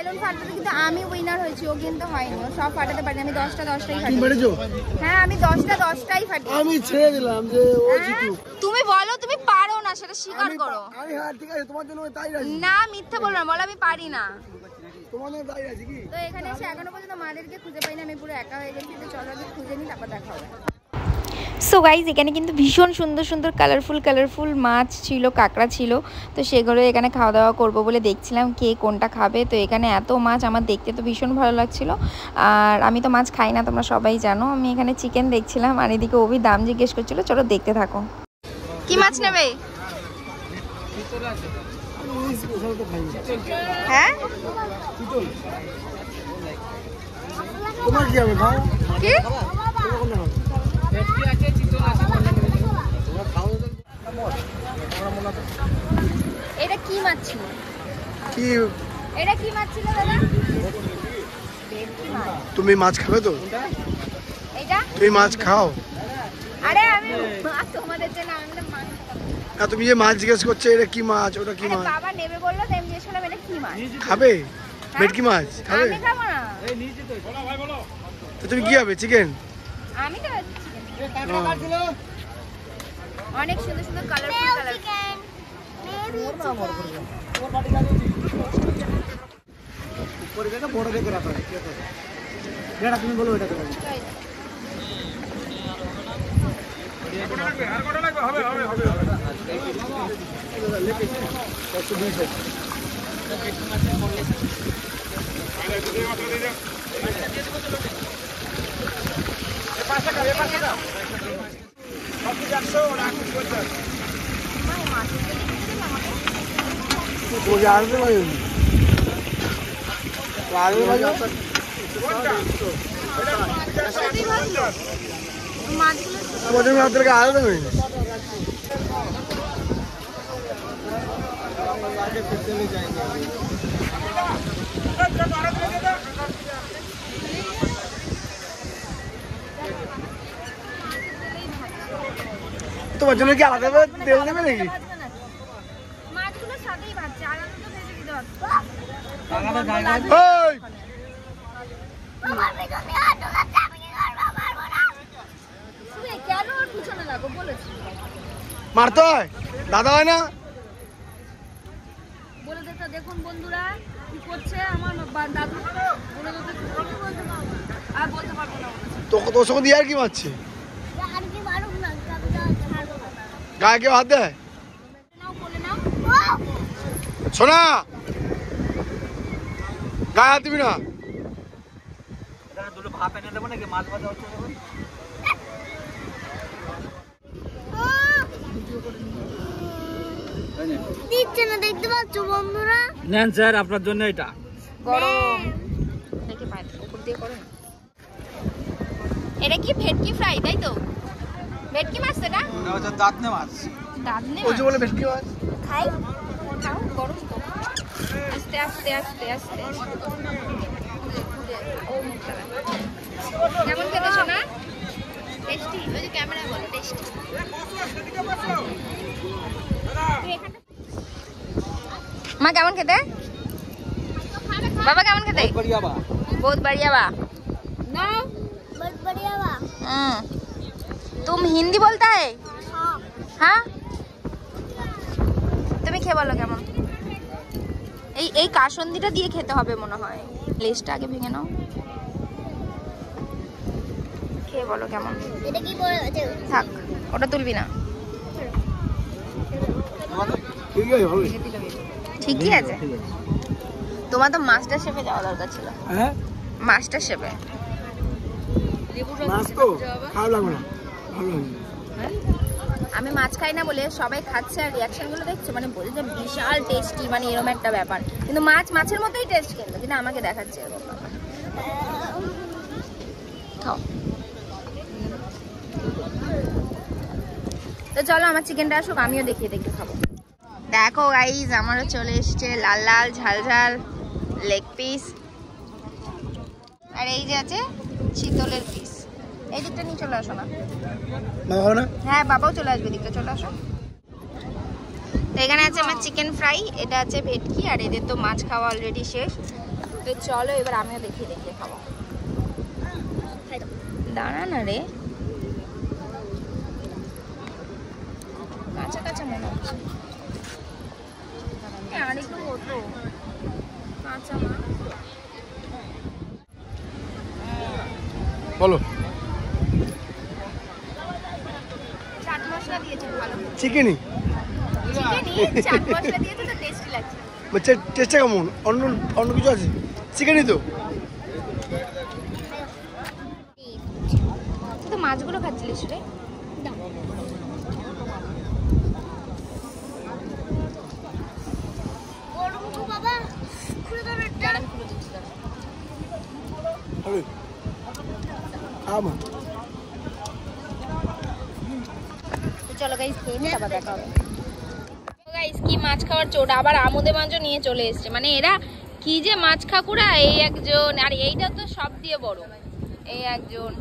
Balloon ফাটাতে কিন্তু আমি উইনার হয়েছি, ও কিন্তু হয়নি। ও সব ফাটাতে পারিনি, আমি 10টাই ফাটাই। হ্যাঁ আমি 10টাই ফাটি। আমি ছেড়ে দিলাম যে ও জিতুক। তুমি বলো তুমি পারো না, সেটা স্বীকার করো। আমি হ্যাঁ ঠিক আছে, তোমার জন্য তাই রাজি। না মিথ্যা বলবো না, বলো আমি পারি না। তোমার জন্য তাই রাজি কি? তো এখানে এসে এখনো পর্যন্ত মাদেরকে খুঁজে পাইনি, আমি পুরো একা হয়ে গেছি। তো চলো আগে খুঁজে নিই, তারপর দেখা হবে। সো গাইজ এখানে কিন্তু ভীষণ সুন্দর সুন্দর কালারফুল মাছ ছিল, কাঁকড়া ছিল। তো সেগুলো এখানে খাওয়া দাওয়া করবো বলে দেখছিলাম কে কোনটা খাবে। তো এখানে এত মাছ আমার দেখতে তো ভীষণ ভালো লাগছিল। আর আমি তো মাছ খাই না, তোমরা সবাই জানো। আমি এখানে চিকেন দেখছিলাম, আর এদিকে অভি দাম জিজ্ঞেস করছিল। চলো দেখতে থাকো। কি মাছ নেবে? হ্যাঁ তোমার কি হবে? খাও কি এটা কি মাছ ছিল? কি এটা কি মাছ ছিল দাদা? তুমি মাছ খাবে তো? এটা তুমি মাছ খাও? আরে আমি তোমাদের জন্য আমি মাছ না, তুমি যে মাছ জিজ্ঞেস করছো এটা কি মাছ, ওটা কি মাছ? বাবা নেবে বললো, তাই আমি জিজ্ঞেস করলাম এটা কি মাছ। খাবে? ভেটকি মাছ খাবে? আমি খাবো না। তো তুমি কি হবে? চিকেন? আমি তো চিকেন। অনেক সুন্দর সুন্দর কালারফুল তুমি বলো এটা তোমার জন্য কি আলাদা তেল দেবে নাকি? মাছগুলোর সাথেই ভাজছে, আলাদা তো ভেজে দিতে পারতো। কেন ওর পিছনে লাগো বলেছি? মারতে হয়, দাদা হয় না? বলে দিতে দেখুন বন্ধুরা কি করছে আমার দাদু। বলে দিতে আর বলতে পারবো না। তোর সঙ্গে দিয়ে আর কি মারছে? গায়ে কেউ হাত দেয়? শোনা, গায়ে হাত দিবি না। ভাত এনে দেবো নাকি? মাছ ভাজা হচ্ছে দিচ্ছে না, দেখতে পাচ্ছ বন্ধুরা? নেন স্যার আপনার জন্য এটা গরম দেখে পায় উপর দিয়ে করো। এটা কি ভেটকি ফ্রাই তাই তো? ভেটকি মাছ এটা? না, ওটা দাঁতনে মাছ। দাঁতনে ওই যে বলে ভেটকি মাছ খাই। খাও গরম তো। আস্তে আস্তে আস্তে আস্তে ও মুখটা কেমন খেতে শোনা? টেস্টি? ওই যে ক্যামেরা বলে টেস্টি। মা কেমন খেতে? बाबा केमन खेते? बहुत बढ़िया बा। बहुत बढ़िया बा। तुम हिंदी बोलता है? हाँ তুমি খেয়ে বলো কেমন। এই কাসন্দিটা দিয়ে খেতে হবে মনে হয়। লেজটা আগে ভেঙে নাও, খেয়ে বলো কেমন। এটা কি বলছো? থাক ওটা তুলবি না। ঠিকই আছে। তোমার তো মাস্টার শেফে যাওয়া দরকার ছিল। হ্যাঁ মাস্টার শেফে। মাছ তো খাওয়া লাগবে না, ভালো হবে। আমি মাছ খাই না বলে সবাই খাচ্ছে আর রিয়াকশন গুলো দেখছো, মানে বলে যে বিশাল টেস্টি, মানে এরকম একটা ব্যাপার। কিন্তু মাছের মতোই টেস্ট কিন্তু আমাকে দেখাচ্ছে এরকম ব্যাপার। খাও। তো চলো আমার চিকেনটা আসুক, আমিও দেখিয়ে দেখে খাবো। দেখো গাইজ আমারও চলে এসছে লাল লাল ঝাল ঝাল লেগ পিস, আর এই যে আছে চিতলের পিস। এই দিকটা নিয়ে চলে আসো না। হ্যাঁ বাবাও চলে আসবে, দিকটা চলে আসো। তো এখানে আছে আমার চিকেন ফ্রাই, এটা আছে ভেটকি, আর এদের তো মাছ খাওয়া অলরেডি শেষ। তো তো চলো এবার আমিও দেখিয়ে খাবো। দাঁড়া না রে, কাঁচা কাঁচা মনে হচ্ছে। আর একটু হতো কাঁচা মাছ। বলো। চাট মশলা দিয়েছে ভালো। চিকেনই চাট মশলা দিয়েছে তো টেস্টি লাগছে। টেস্টটা কেমন? অন্য কিছু আছে? চিকেনই তো। তুই তো মাছগুলো খাচ্ছিলিস রে। চলো গাইস খেয়ে নিই, তারপর দেখা হবে। গাইস কি মাছ খাওয়ার চোট, আবার আমুদে মাছও নিয়ে চলে এসছে। মানে এরা কি যে মাছ খাকুরা, এই একজন, আর এইটা তো সব দিয়ে বড়, এই একজন।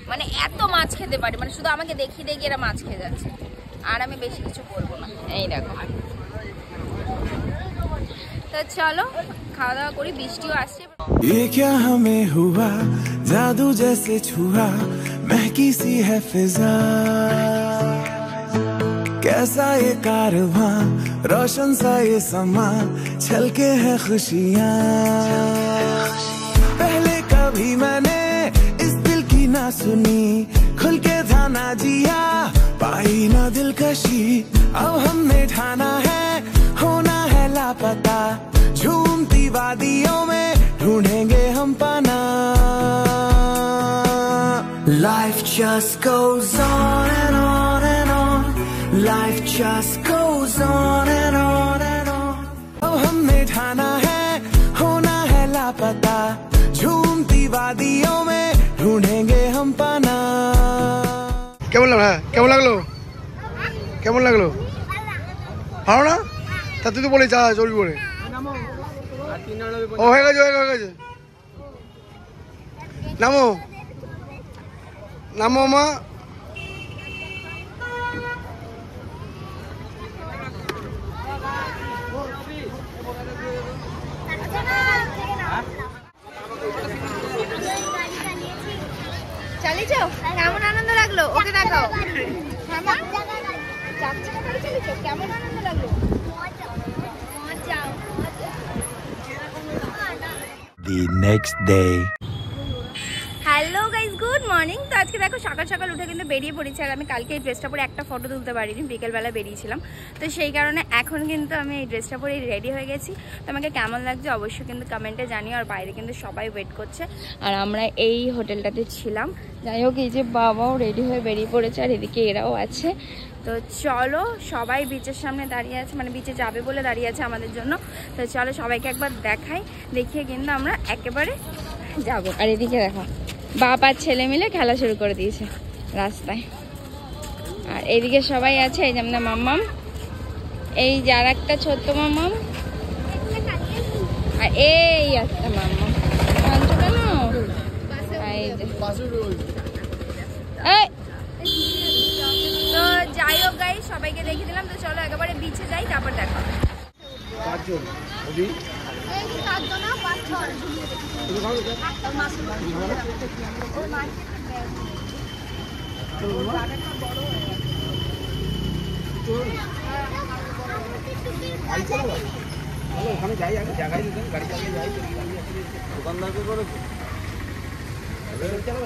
মানে এত মাছ খেতে পারে, মানে শুধু আমাকে দেখিয়ে দেখি এরা মাছ খেয়ে যাচ্ছে, আর আমি বেশি কিছু করবো না। এই দেখো, তো চলো খাওয়া দাওয়া করি, বৃষ্টিও আসছে। ये क्या हमें हुआ, जादू जैसे छुआ, महकी सी है फिजा, कैसा ये कारवां, रोशन सा ये समा, छलके है खुशियाँ। पहले कभी मैंने इस दिल की ना सुनी, खुल के था ना जिया, पाई ना दिलकशी, अब हमने ठाना है, होना है लापता, झूमती वादियों में ढूंढेंगे हम पाना। Life just goes on and on and on, life just goes on and on and on, अब हमने ठाना है, होना है लापता, झूमती वादियों में ढूंढेंगे हम पाना। কেমন লাগলো? কেমন লাগলো? কেমন লাগলো? ভালো না? তা তুই তো বলে যা চলবি করে। ও হয়ে গেছে, হয়ে গেছে। নামো নামো মা। চালিয়েছো? কেমন আনন্দ লাগলো? ওকে দেখাও। কেমন আনন্দ লাগলো? The next day. Hello guys, good morning. তো আজকে দেখো সকাল সকাল উঠে কিন্তু বেরিয়ে পড়েছি। আর আমি কালকে এই ড্রেসটা পরে একটা ফটো তুলতে পারিনি, বিকেলবেলা বেরিয়েছিলাম, তো সেই কারণে এখন কিন্তু আমি এই ড্রেসটা পরে রেডি হয়ে গেছি। তো আমাকে কেমন লাগছে অবশ্যই কিন্তু কমেন্টে জানিও। আর বাইরে কিন্তু সবাই ওয়েট করছে, আর আমরা এই হোটেলটাতে ছিলাম। যাই হোক, এই যে বাবাও রেডি হয়ে বেরিয়ে পড়েছে, আর এদিকে এরাও আছে। তো চলো, সবাই বিচের সামনে দাঁড়িয়ে আছে, মানে বিচে যাবে বলে দাঁড়িয়ে আছে আমাদের জন্য। তো চলো সবাইকে একবার দেখাই, দেখিয়ে কিন্তু আমরা একেবারে যাব। আর এদিকে দেখো, বাপ আর ছেলে মিলে খেলা শুরু করে দিয়েছে রাস্তায়। আর এইদিকে সবাই আছে, এই যে আমরা মাম্মাম, এই যে আর একটা ছোট্ট মাম্মাম, আর এই একটা মাম্মাম। তো যাই হোক গাই, সবাইকে দেখে দিলাম। তো চলো একেবারে বিচে যাই, তারপর দেখা হবে।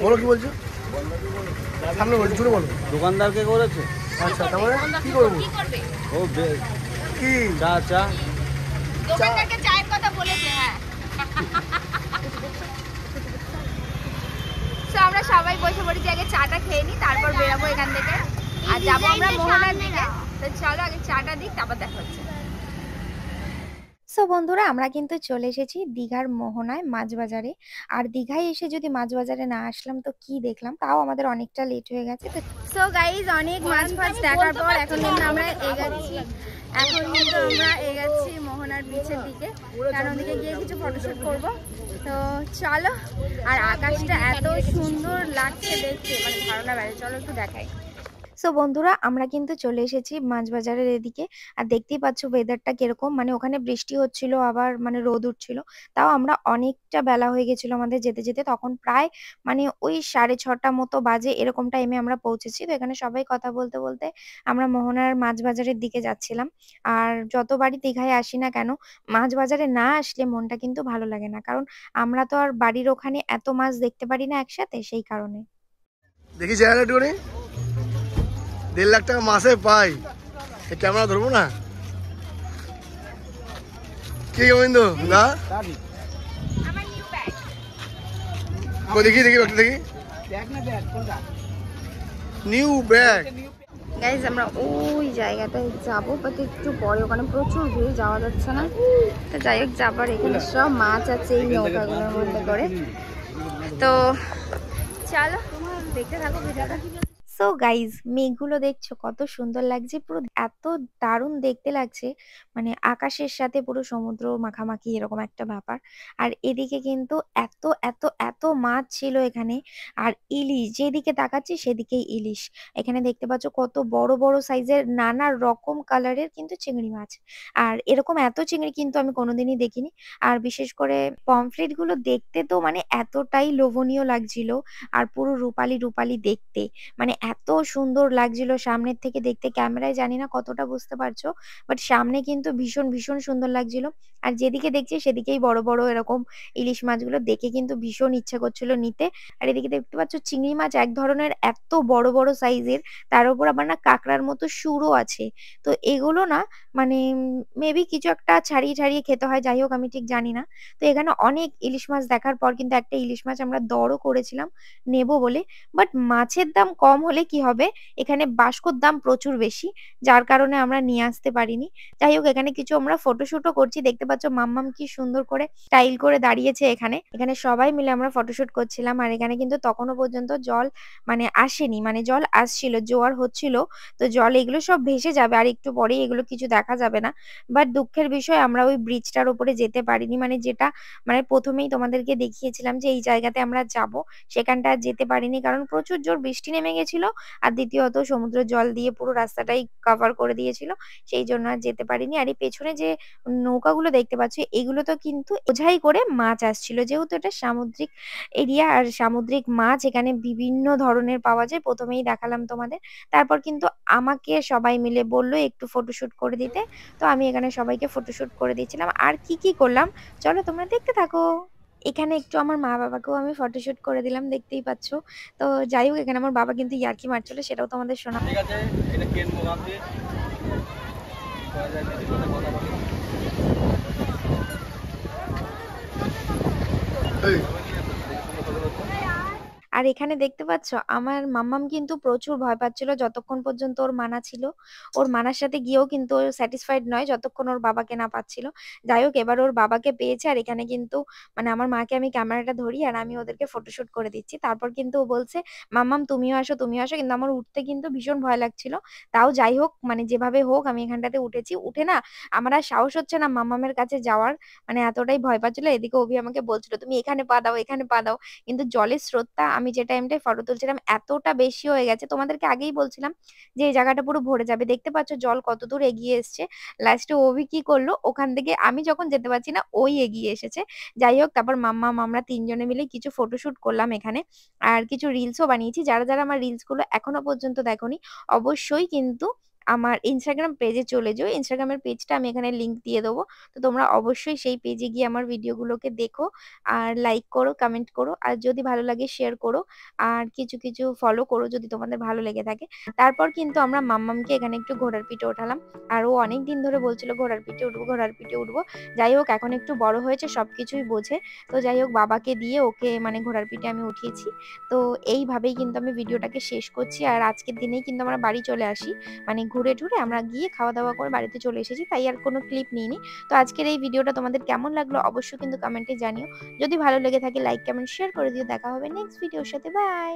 বলো কি বলছো? সামনে বলছো, জুড়ে বলো। দোকানদারকে করেছে। আচ্ছা, তারপরে কি করবো? ও কি চা চা দোকানদারকে চায়ের কথা বলেছে। হ্যাঁ, তো আমরা সবাই বসে পড়েছি, আগে চাটা খেয়ে নিই, তারপর বেরাবো এখান থেকে আর যাবো আমরা মোহনার দিকে। তো চলো আগে চাটা দিই, তারপর দেখা হচ্ছে। সো বন্ধুরা, আমরা কিন্তু চলে এসেছি দীঘার মোহনায় মাছ বাজারে। আর দীঘায় এসে যদি মাছ বাজারে না আসলাম তো কি দেখলাম, তাও আমাদের অনেকটা লেট হয়ে গেছে। তো সো গাইজ, অনেক মাছ ফাছ দেখার পর এখন কিন্তু আমরা এগাচ্ছি মোহনার বিচের দিকে, কারণ ওদিকে গিয়ে কিছু ফটোশুট করবো। তো চলো, আর আকাশটা এত সুন্দর লাগছে দেখতে, মানে ধারণা বাইরে। চলো একটু দেখাই। সো বন্ধুরা আমরা কিন্তু চলে এসেছি মাছ বাজারের এদিকে। আর দেখতেই পাচ্ছ ওয়েদারটা কিরকম, মানে ওখানে বৃষ্টি হচ্ছিল আবার মানে রোদ উঠছিল। তাও আমরা অনেকটা বেলা হয়ে গেছিল আমাদের যেতে যেতে, তখন প্রায় মানে ওই 6:30 মতো বাজে, এরকম টাইমে আমরা পৌঁছেছি। তো এখানে সবাই কথা বলতে বলতে আমরা মোহনার মাছ বাজারের দিকে যাচ্ছিলাম। আর যতবারই দীঘায় আসি না কেন, মাছ বাজারে না আসলে মনটা কিন্তু ভালো লাগে না, কারণ আমরা তো আর বাড়ির ওখানে এত মাছ দেখতে পারি না একসাথে, সেই কারণে। দেখি জায়গাটা একটুখানি, 1.5 লাখ টাকা মাসে পাই, ক্যামেরা ধরবো না কি গোবিন্দু দা? দেখি দেখি ব্যাগটা দেখি, নিউ ব্যাগ। গাইজ আমরা ওই জায়গাটায় যাবো, বাট একটু পরে, ওখানে প্রচুর ভিড়, যাওয়া যাচ্ছে না। তো যাই হোক, যাবার এখানে সব মাছ আছে এই নৌকাগুলোর মধ্যে করে। তো চলো দেখতে থাকো ভিডিওটা। সো গাইজ মেঘগুলো দেখছো কত সুন্দর লাগছে, পুরো এত দারুণ দেখতে লাগছে, মানে আকাশের সাথে পুরো সমুদ্র মাখামাখি এরকম একটা ব্যাপার। আর এদিকে কিন্তু এত এত এত মাছ ছিল এখানে। আর ইলিশ, যেদিকে তাকাচ্ছি সেদিকেই ইলিশ। এখানে দেখতে পাচ্ছ কত বড় বড় সাইজের নানা রকম কালারের কিন্তু চিংড়ি মাছ। আর এরকম এত চিংড়ি কিন্তু আমি কোনোদিনই দেখিনি। আর বিশেষ করে পমফ্রেট গুলো দেখতে তো মানে এতটাই লোভনীয় লাগছিল, আর পুরো রূপালি রূপালি দেখতে, মানে এত সুন্দর লাগছিল সামনের থেকে দেখতে। ক্যামেরায় জানি না কতটা বুঝতে পারছো, বাট সামনে কিন্তু ভীষণ ভীষণ সুন্দর লাগছিল। আর যেদিকে দেখছি সেদিকেই বড় বড় এরকম ইলিশ মাছগুলো দেখে কিন্তু ভীষণ ইচ্ছা করছিল নিতে। আর এদিকে দেখতে পাচ্ছ চিংড়ি মাছ এক ধরনের এত বড় বড় সাইজের, তার উপর আবার না কাঁকড়ার মতো সুরও আছে। তো এগুলো না মানে মেবি কিছু একটা ছাড়িয়ে ছাড়িয়ে খেতে হয়, যাই হোক আমি ঠিক জানি না। তো এখানে অনেক ইলিশ মাছ দেখার পর কিন্তু একটা ইলিশ মাছ আমরা দরও করেছিলাম নেব বলে, বাট মাছের দাম কম হলে কি হবে, এখানে বাস্কর দাম প্রচুর বেশি, যার কারণে আমরা নিয়ে আসতে পারিনি। যাই হোক এখানে কিছু আমরা ফটোশুটও করছি, দেখতে পাচ্ছ মাম্মাম কি সুন্দর করে স্টাইল করে দাঁড়িয়েছে এখানে। এখানে সবাই মিলে আমরা ফটোশুট করছিলাম। আর এখানে কিন্তু তখনও পর্যন্ত জল মানে আসেনি, মানে জল আসছিল, জোয়ার হচ্ছিল। তো জল এগুলো সব ভেসে যাবে আর একটু পরেই এগুলো কিছু দেখা যাবে না। বাট দুঃখের বিষয় আমরা ওই ব্রিজটার উপরে যেতে পারিনি, মানে যেটা মানে প্রথমেই তোমাদেরকে দেখিয়েছিলাম যে এই জায়গাতে আমরা যাব, সেখানটা আর যেতে পারিনি, কারণ প্রচুর জোর বৃষ্টি নেমে গেছিল। আর দ্বিতীয়ত সমুদ্র জল দিয়ে পুরো রাস্তাটাই কভার করে দিয়েছিল, সেই জন্য আর যেতে পারিনি। আর এই পেছনে যে নৌকাগুলো দেখতে পাচ্ছ, এগুলো তো কিন্তু বোঝাই করে মাছ আসছিল, যেহেতু এটা সামুদ্রিক এরিয়া আর সামুদ্রিক মাছ এখানে বিভিন্ন ধরনের পাওয়া যায়, প্রথমেই দেখালাম তোমাদের। তারপর কিন্তু আমাকে সবাই মিলে বললো একটু ফটোশুট করে দিতে, তো আমি এখানে সবাইকে ফটোশুট করে দিয়েছিলাম। আর কি কি করলাম চলো তোমরা দেখতে থাকো। এখানে একটু আমার মা বাবাকেও আমি ফটোশুট করে দিলাম, দেখতেই পাচ্ছ। তো যাই হোক এখানে আমার বাবা কিন্তু ইয়ার্কি মারছিল, সেটাও তোমাদের শোনা। ঠিক আছে, এটা কেন মোগাম দিয়ে করা যায়, দিদির সাথে কথা বলি। এই আর এখানে দেখতে পাচ্ছ আমার মাম্মাম কিন্তু প্রচুর ভয় পাচ্ছিল যতক্ষণ পর্যন্ত ওর মানা ছিল। ওর মানার সাথে গিয়েও কিন্তু স্যাটিসফাইড নয় যতক্ষণ ওর বাবাকে না পাচ্ছিল। যাই হোক এবার ওর বাবাকে পেয়েছে। আর এখানে কিন্তু মানে আমার মাকে আমি ক্যামেরাটা ধরি আর আমি ওদেরকে ফটোশুট করে দিচ্ছি। তারপর কিন্তু ও বলছে মাম্মাম তুমিও আসো তুমিও আসো, কিন্তু আমার উঠতে কিন্তু ভীষণ ভয় লাগছিল। তাও যাই হোক মানে যেভাবে হোক আমি এখানটাতে উঠেছি। উঠে না আমার আর সাহস হচ্ছে না মাম্মামের কাছে যাওয়ার, মানে এতটাই ভয় পাচ্ছিল। এদিকে অভি আমাকে বলছিল তুমি এখানে পা দাও এখানে পা দাও, কিন্তু জলের স্রোতটা আমি যে টাইমটায় ফটো তুলছিলাম এতটা বেশি হয়ে গেছে, তোমাদেরকে আগেই বলছিলাম যে এই জায়গাটা পুরো ভরে যাবে। দেখতে পাচ্ছ জল কত দূর এগিয়ে এসছে। লাস্টে অভি কি করলো, ওখান থেকে আমি যখন যেতে পারছি না ওই এগিয়ে এসেছে। যাই হোক তারপর মাম্মাম আমরা তিনজনে মিলে কিছু ফটোশুট করলাম এখানে, আর কিছু রিলসও বানিয়েছি। যারা যারা আমার রিলস গুলো এখনো পর্যন্ত দেখোনি অবশ্যই কিন্তু আমার ইনস্টাগ্রাম পেজে চলে যাও। ইনস্টাগ্রামের পেজটা আমি এখানে লিংক দিয়ে দেবো, তো তোমরা অবশ্যই সেই পেজে গিয়ে আমার ভিডিওগুলোকে দেখো, আর লাইক করো কমেন্ট করো, আর যদি ভালো লাগে শেয়ার করো, আর কিছু কিছু ফলো করো যদি তোমাদের ভালো লেগে থাকে। তারপর কিন্তু আমরা মাম্মামকে এখানে একটু ঘোড়ার পিঠে ওঠালাম, আর ও অনেক দিন ধরে বলছিল ঘোড়ার পিঠে উঠবো ঘোড়ার পিঠে উঠবো। যাই হোক এখন একটু বড় হয়েছে সবকিছুই বোঝে, তো যাই হোক বাবাকে দিয়ে ওকে মানে ঘোড়ার পিঠে আমি উঠিয়েছি। তো এইভাবেই কিন্তু আমি ভিডিওটাকে শেষ করছি। আর আজকের দিনেই কিন্তু আমরা বাড়ি চলে আসি, মানে ঘুরে টুরে আমরা গিয়ে খাওয়া দাওয়া করে বাড়িতে চলে এসেছি, তাই আর কোনো ক্লিপ নিইনি। তো আজকের এই ভিডিওটা তোমাদের কেমন লাগলো অবশ্যই কিন্তু কমেন্টে জানিও। যদি ভালো লেগে থাকে লাইক কমেন্ট শেয়ার করে দিও। দেখা হবে নেক্সট ভিডিওর সাথে, বাই।